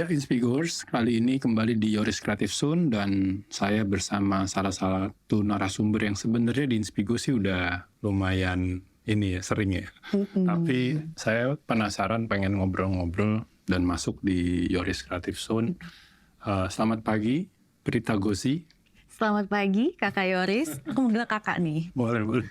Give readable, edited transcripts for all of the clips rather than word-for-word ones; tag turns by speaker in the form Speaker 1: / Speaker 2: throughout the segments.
Speaker 1: Ya, Inspigurs kali ini kembali di Yoris Creative Zone dan saya bersama salah satu narasumber yang sebenarnya di Inspigurs sih udah lumayan ini ya, sering ya. Tapi saya penasaran pengen ngobrol-ngobrol dan masuk di Yoris Creative Zone. Selamat pagi, Prita Gosi.
Speaker 2: Selamat pagi, Kakak Yoris. Aku manggil kakak nih.
Speaker 1: Boleh.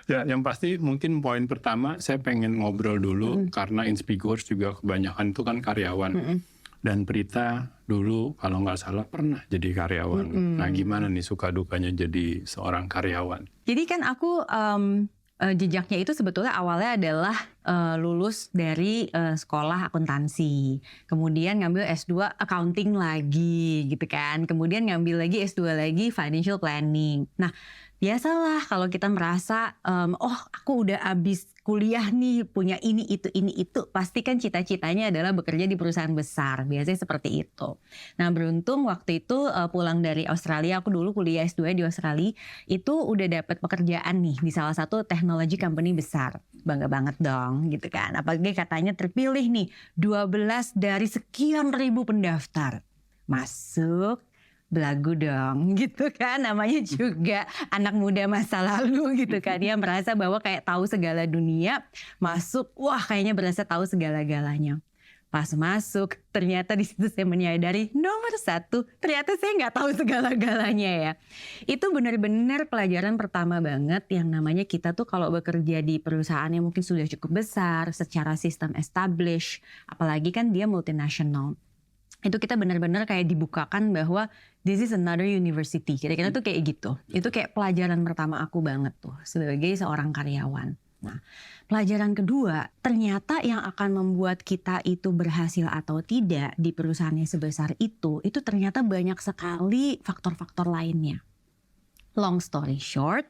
Speaker 1: Ya, yang pasti mungkin poin pertama saya pengen ngobrol dulu karena Inspigurs juga kebanyakan itu kan karyawan. Dan Prita dulu kalau nggak salah pernah jadi karyawan. Nah, gimana nih suka dukanya jadi seorang karyawan?
Speaker 2: Jadi kan aku jejaknya itu sebetulnya awalnya adalah lulus dari sekolah akuntansi. Kemudian ngambil S2 accounting lagi gitu kan. Kemudian ngambil lagi S2 lagi financial planning. Nah, biasalah kalau kita merasa, aku udah abis kuliah nih, punya ini itu. Pasti kan cita-citanya adalah bekerja di perusahaan besar. Biasanya seperti itu. Nah, beruntung waktu itu pulang dari Australia, aku dulu kuliah S2 di Australia, itu udah dapat pekerjaan nih di salah satu technology company besar. Bangga banget dong gitu kan. Apalagi katanya terpilih nih 12 dari sekian ribu pendaftar. Masuk. Belagu dong gitu kan, namanya juga anak muda masa lalu gitu kan, dia merasa bahwa kayak tahu segala dunia, masuk wah kayaknya berasa tahu segala-galanya. Pas masuk ternyata di situ saya menyadari nomor satu ternyata saya nggak tahu segala-galanya ya. Itu benar-benar pelajaran pertama banget yang namanya kita tuh kalau bekerja di perusahaan yang mungkin sudah cukup besar secara sistem established, apalagi kan dia multinasional. Itu kita benar-benar kayak dibukakan bahwa this is another university. Kira-kira tuh kayak gitu. Itu kayak pelajaran pertama aku banget tuh sebagai seorang karyawan. Nah, pelajaran kedua, ternyata yang akan membuat kita itu berhasil atau tidak di perusahaan yang sebesar itu ternyata banyak sekali faktor-faktor lainnya. Long story short,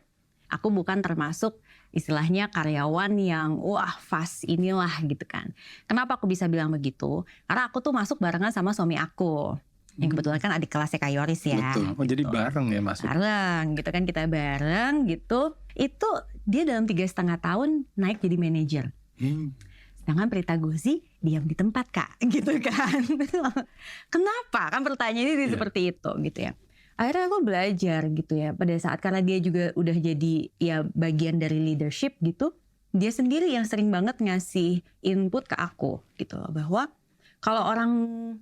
Speaker 2: aku bukan termasuk istilahnya karyawan yang fast inilah gitu kan. Kenapa aku bisa bilang begitu? Karena aku tuh masuk barengan sama suami aku. Yang kebetulan kan adik kelasnya Kak Yoris ya.
Speaker 1: Betul,
Speaker 2: gitu.
Speaker 1: jadi bareng ya masuk.
Speaker 2: Bareng gitu kan, kita bareng gitu. Itu dia dalam 3,5 tahun naik jadi manajer. Sedangkan Prita Gosi diam di tempat Kak gitu kan. Kenapa? Kan pertanyaannya seperti itu gitu ya. Akhirnya aku belajar gitu ya pada saat karena dia juga udah jadi ya bagian dari leadership gitu. Dia sendiri yang sering banget ngasih input ke aku gitu loh, bahwa kalau orang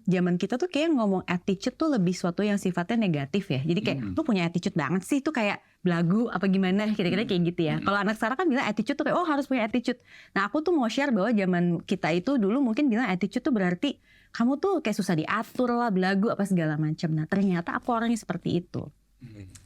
Speaker 2: zaman kita tuh kayak ngomong attitude tuh lebih suatu yang sifatnya negatif ya. Jadi kayak lu punya attitude banget sih, tuh kayak belagu apa gimana kira-kira kayak gitu ya. Kalau anak sekarang kan bilang attitude tuh kayak harus punya attitude. Nah, aku tuh mau share bahwa zaman kita itu dulu mungkin bilang attitude tuh berarti kamu tuh kayak susah diatur lah, belagu apa segala macam. Nah, ternyata aku orangnya seperti itu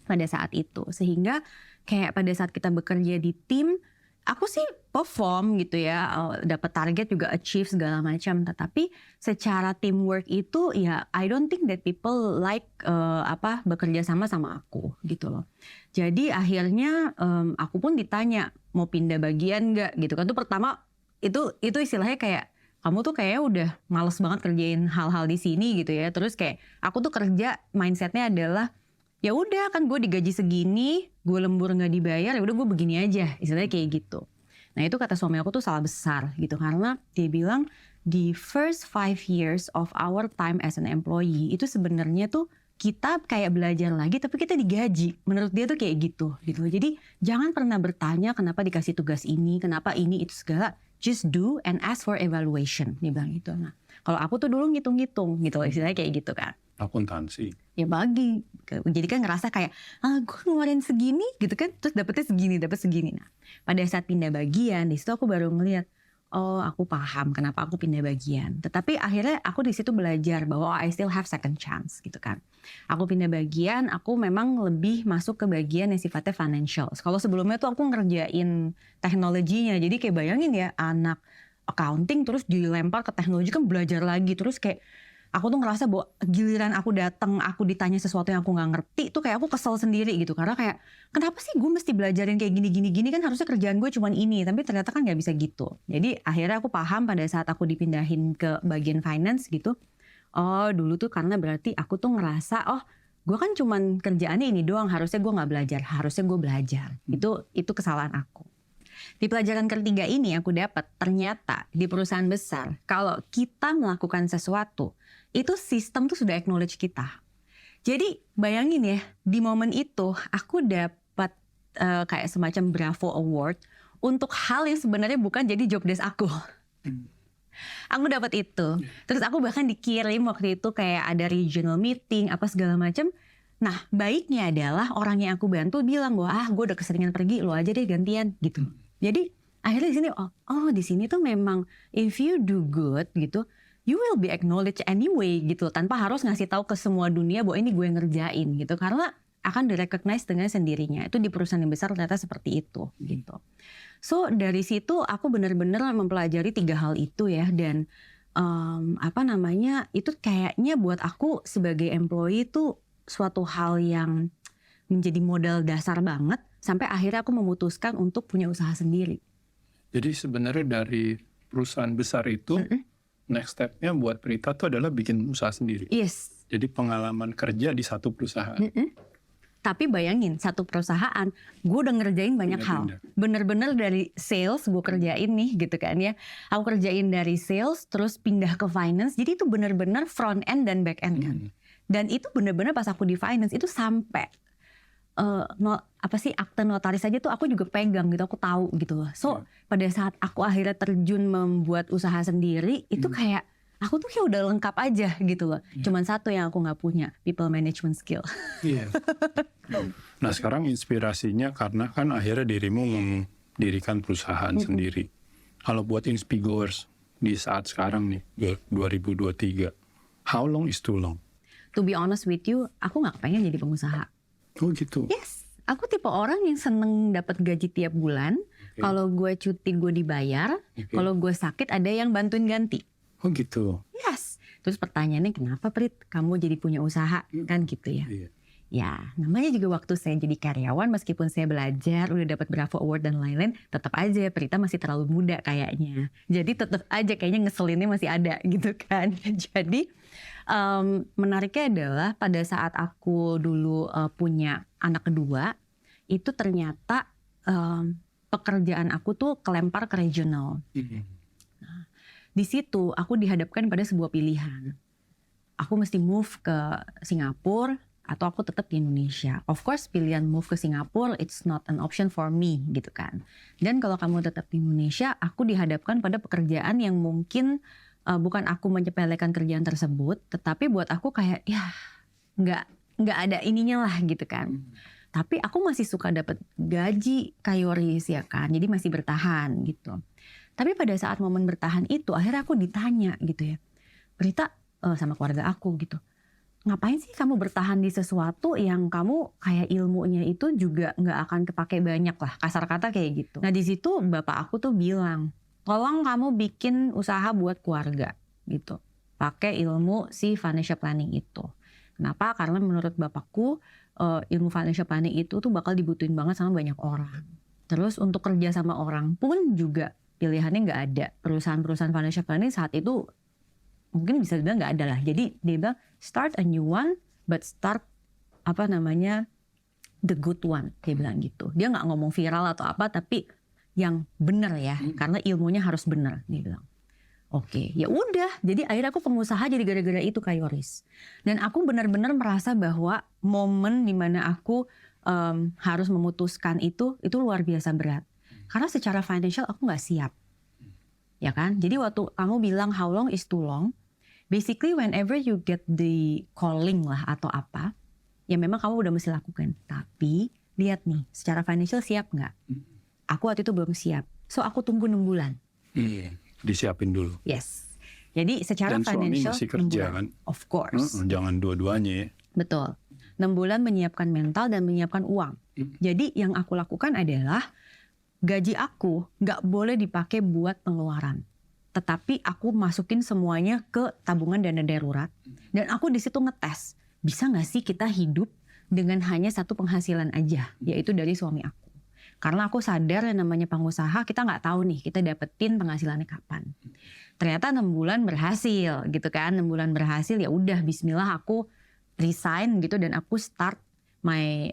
Speaker 2: pada saat itu. Sehingga kayak pada saat kita bekerja di tim, aku sih perform gitu ya, dapat target juga achieve segala macam. Tetapi secara teamwork itu ya I don't think that people like bekerja sama aku gitu loh. Jadi akhirnya aku pun ditanya mau pindah bagian nggak gitu kan. Tuh pertama itu istilahnya kayak kamu tuh kayaknya udah males banget kerjain hal-hal di sini gitu ya. Terus kayak aku tuh kerja mindsetnya adalah ya udah kan gue digaji segini, gue lembur nggak dibayar, ya udah gue begini aja, istilahnya kayak gitu. Nah itu kata suami aku tuh salah besar gitu, karena dia bilang the first 5 years of our time as an employee itu sebenarnya tuh kita kayak belajar lagi tapi kita digaji. Menurut dia tuh kayak gitu. Jadi jangan pernah bertanya kenapa dikasih tugas ini, kenapa ini itu segala. Just do and ask for evaluation. Dia bilang gitu. Nah kalau aku tuh dulu ngitung-ngitung gitu, istilahnya kayak gitu kan.
Speaker 1: Akuntansi.
Speaker 2: Ya bagi. Jadi kan ngerasa kayak gue ngeluarin segini gitu kan, terus dapetnya segini, dapat segini. Nah pada saat pindah bagian di situ aku baru ngeliat, aku paham kenapa aku pindah bagian. Tetapi akhirnya aku di situ belajar bahwa I still have second chance gitu kan. Aku pindah bagian, aku memang lebih masuk ke bagian yang sifatnya financial. Kalau sebelumnya tuh aku ngerjain teknologinya, jadi kayak bayangin ya anak accounting terus dilempar ke teknologi kan belajar lagi, terus kayak aku tuh ngerasa bahwa giliran aku datang, aku ditanya sesuatu yang aku nggak ngerti, tuh kayak aku kesel sendiri gitu. Karena kayak kenapa sih gue mesti belajarin kayak gini kan harusnya kerjaan gue cuman ini, tapi ternyata kan nggak bisa gitu. Jadi akhirnya aku paham pada saat aku dipindahin ke bagian finance gitu. Dulu tuh karena berarti aku tuh ngerasa gue kan cuman kerjaannya ini doang, harusnya gue nggak belajar, harusnya gue belajar. Itu kesalahan aku. Di pelajaran ketiga ini aku dapat ternyata di perusahaan besar kalau kita melakukan sesuatu itu sistem tuh sudah acknowledge kita. Jadi bayangin ya, di momen itu aku dapat kayak semacam Bravo Award untuk hal yang sebenarnya bukan jadi job desk aku. Aku dapat itu. Terus aku bahkan dikirim waktu itu kayak ada regional meeting apa segala macam. Nah, baiknya adalah orang yang aku bantu bilang bahwa gue udah keseringan pergi, lo aja deh gantian gitu. Jadi akhirnya di sini di sini tuh memang if you do good gitu, you will be acknowledged anyway gitu, tanpa harus ngasih tahu ke semua dunia bahwa ini gue ngerjain gitu, karena akan direcognize dengan sendirinya. Itu di perusahaan yang besar ternyata seperti itu gitu. So dari situ aku benar-benar mempelajari 3 hal itu ya, dan itu kayaknya buat aku sebagai employee itu suatu hal yang menjadi modal dasar banget sampai akhirnya aku memutuskan untuk punya usaha sendiri.
Speaker 1: Jadi sebenarnya dari perusahaan besar itu next step-nya buat Prita tuh adalah bikin usaha sendiri.
Speaker 2: Yes.
Speaker 1: Jadi pengalaman kerja di satu perusahaan.
Speaker 2: Tapi bayangin, satu perusahaan gue udah ngerjain banyak hal. Bener-bener dari sales gue kerjain nih gitu kan ya. Aku kerjain dari sales terus pindah ke finance. Jadi itu bener-bener front end dan back end kan. Dan itu bener-bener pas aku di finance itu sampai akte notaris aja tuh aku juga pegang gitu, aku tahu gitu loh. So pada saat aku akhirnya terjun membuat usaha sendiri itu kayak aku tuh kayak udah lengkap aja gitu loh. Cuman satu yang aku nggak punya, people management skill.
Speaker 1: Nah sekarang inspirasinya karena kan akhirnya dirimu mendirikan perusahaan sendiri. Kalau buat Inspigoers di saat sekarang nih 2023, how long is too long?
Speaker 2: To be honest with you, aku nggak pengen jadi pengusaha.
Speaker 1: Oh gitu.
Speaker 2: Yes, aku tipe orang yang seneng dapat gaji tiap bulan. Kalau gue cuti gue dibayar. Kalau gue sakit ada yang bantuin ganti.
Speaker 1: Oh gitu.
Speaker 2: Yes. Terus pertanyaannya kenapa Prit kamu jadi punya usaha kan gitu ya? Ya namanya juga waktu saya jadi karyawan meskipun saya belajar udah dapat Bravo Award dan lain-lain, tetap aja Prita masih terlalu muda kayaknya. Jadi tetap aja kayaknya ngeselinnya masih ada gitu kan. Jadi menariknya adalah pada saat aku dulu punya anak kedua, itu ternyata pekerjaan aku tuh kelempar ke regional. Nah, di situ aku dihadapkan pada sebuah pilihan. Aku mesti move ke Singapura atau aku tetap di Indonesia. Of course pilihan move ke Singapura it's not an option for me gitu kan. Dan kalau kamu tetap di Indonesia, aku dihadapkan pada pekerjaan yang mungkin bukan aku menyepelekan kerjaan tersebut, tetapi buat aku kayak ya nggak ada ininya lah gitu kan. Tapi aku masih suka dapat gaji kayoris ya kan, jadi masih bertahan gitu. Tapi pada saat momen bertahan itu akhirnya aku ditanya gitu ya, Prita sama keluarga aku gitu, ngapain sih kamu bertahan di sesuatu yang kamu kayak ilmunya itu juga nggak akan kepake banyak lah, kasar kata kayak gitu. Nah di situ bapak aku tuh bilang, tolong kamu bikin usaha buat keluarga gitu. Pakai ilmu si financial planning itu. Kenapa? Karena menurut bapakku ilmu financial planning itu tuh bakal dibutuhin banget sama banyak orang. Terus untuk kerja sama orang pun juga pilihannya nggak ada. Perusahaan-perusahaan financial planning saat itu mungkin bisa dibilang nggak ada lah. Jadi dia bilang start a new one, but start the good one. Dia bilang gitu. Dia nggak ngomong viral atau apa, tapi yang benar ya, karena ilmunya harus benar, dia bilang. Oke, ya udah. Jadi akhirnya aku pengusaha jadi gara-gara itu Kak Yoris. Dan aku benar-benar merasa bahwa momen dimana aku harus memutuskan itu luar biasa berat. Karena secara financial aku nggak siap, ya kan? Jadi waktu kamu bilang how long is too long, basically whenever you get the calling lah atau apa, ya memang kamu udah mesti lakukan. Tapi lihat nih, secara financial siap nggak? Aku waktu itu belum siap. So aku tunggu 6 bulan.
Speaker 1: Disiapin dulu.
Speaker 2: Yes. Jadi secara
Speaker 1: dan
Speaker 2: financial
Speaker 1: suami masih kerja kan?
Speaker 2: Of course.
Speaker 1: Jangan dua-duanya ya.
Speaker 2: Betul. 6 bulan menyiapkan mental dan menyiapkan uang. Jadi yang aku lakukan adalah gaji aku gak boleh dipakai buat pengeluaran. Tetapi aku masukin semuanya ke tabungan dana darurat. Dan aku di situ ngetes. Bisa gak sih kita hidup dengan hanya satu penghasilan aja. Yaitu dari suami aku. Karena aku sadar yang namanya pengusaha kita nggak tahu nih kita dapetin penghasilannya kapan. Ternyata 6 bulan berhasil gitu kan. 6 bulan berhasil ya udah bismillah aku resign gitu dan aku start my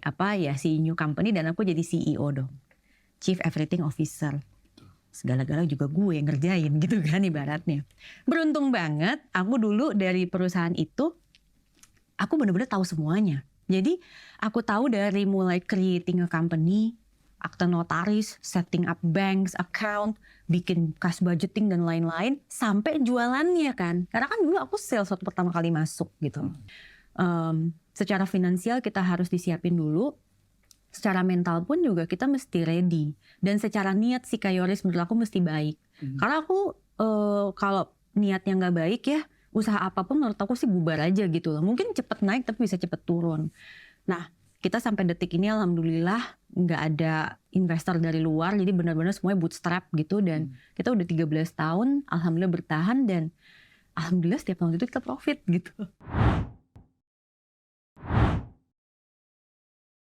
Speaker 2: si new company dan aku jadi CEO dong. Chief Everything Officer. Segala-gala juga gue yang ngerjain gitu kan ibaratnya. Beruntung banget aku dulu dari perusahaan itu, aku benar-benar tahu semuanya. Jadi aku tahu dari mulai creating a company, akte notaris, setting up banks, account, bikin cash budgeting dan lain-lain, sampai jualannya kan. Karena kan dulu aku sales waktu pertama kali masuk gitu. Secara finansial kita harus disiapin dulu. Secara mental pun juga kita mesti ready. Dan secara niat si Kak Yoris menurut aku mesti baik. Karena aku kalau niatnya nggak baik ya, usaha apapun menurut aku sih bubar aja gitu loh. Mungkin cepet naik tapi bisa cepet turun. Nah, kita sampai detik ini alhamdulillah nggak ada investor dari luar, jadi benar-benar semuanya bootstrap gitu, dan kita udah 13 tahun alhamdulillah bertahan, dan alhamdulillah setiap tahun itu kita profit gitu.